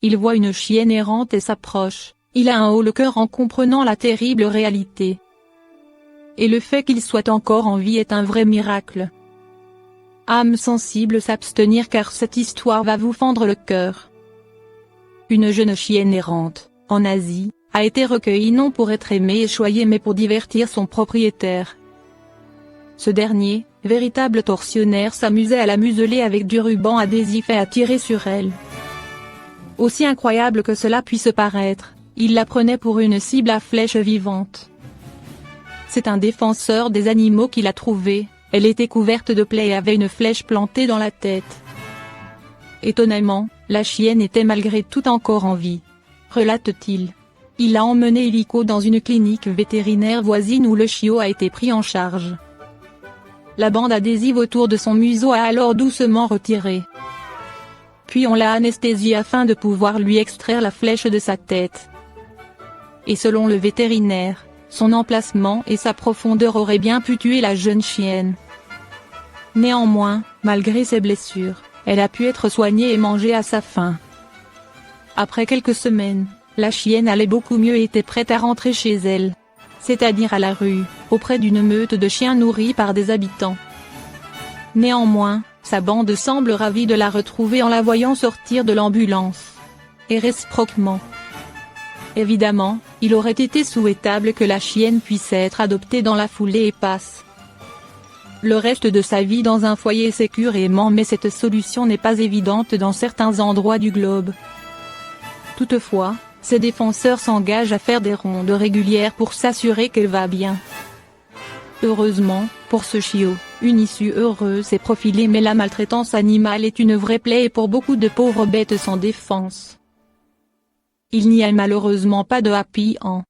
il voit une chienne errante et s'approche. Il a un haut le cœur en comprenant la terrible réalité. Et le fait qu'il soit encore en vie est un vrai miracle. Âme sensible, s'abstenir car cette histoire va vous fendre le cœur. Une jeune chienne errante, en Asie, a été recueillie non pour être aimée et choyée mais pour divertir son propriétaire. Ce dernier, véritable tortionnaire, s'amusait à la museler avec du ruban adhésif et à tirer sur elle. Aussi incroyable que cela puisse paraître, il la prenait pour une cible à flèche vivante. C'est un défenseur des animaux qui l'a trouvée, elle était couverte de plaies et avait une flèche plantée dans la tête. Étonnamment, la chienne était malgré tout encore en vie. Relate-t-il. Il l'a emmené illico dans une clinique vétérinaire voisine où le chiot a été pris en charge. La bande adhésive autour de son museau a alors doucement retiré. Puis on l'a anesthésié afin de pouvoir lui extraire la flèche de sa tête. Et selon le vétérinaire, son emplacement et sa profondeur auraient bien pu tuer la jeune chienne. Néanmoins, malgré ses blessures, elle a pu être soignée et manger à sa faim. Après quelques semaines, la chienne allait beaucoup mieux et était prête à rentrer chez elle. C'est-à-dire à la rue, auprès d'une meute de chiens nourris par des habitants. Néanmoins, sa bande semble ravie de la retrouver en la voyant sortir de l'ambulance. Et réciproquement. Évidemment, il aurait été souhaitable que la chienne puisse être adoptée dans la foulée et passe le reste de sa vie dans un foyer sécurément, mais cette solution n'est pas évidente dans certains endroits du globe. Toutefois, ses défenseurs s'engagent à faire des rondes régulières pour s'assurer qu'elle va bien. Heureusement, pour ce chiot, une issue heureuse s'est profilée, mais la maltraitance animale est une vraie plaie pour beaucoup de pauvres bêtes sans défense. Il n'y a malheureusement pas de happy end.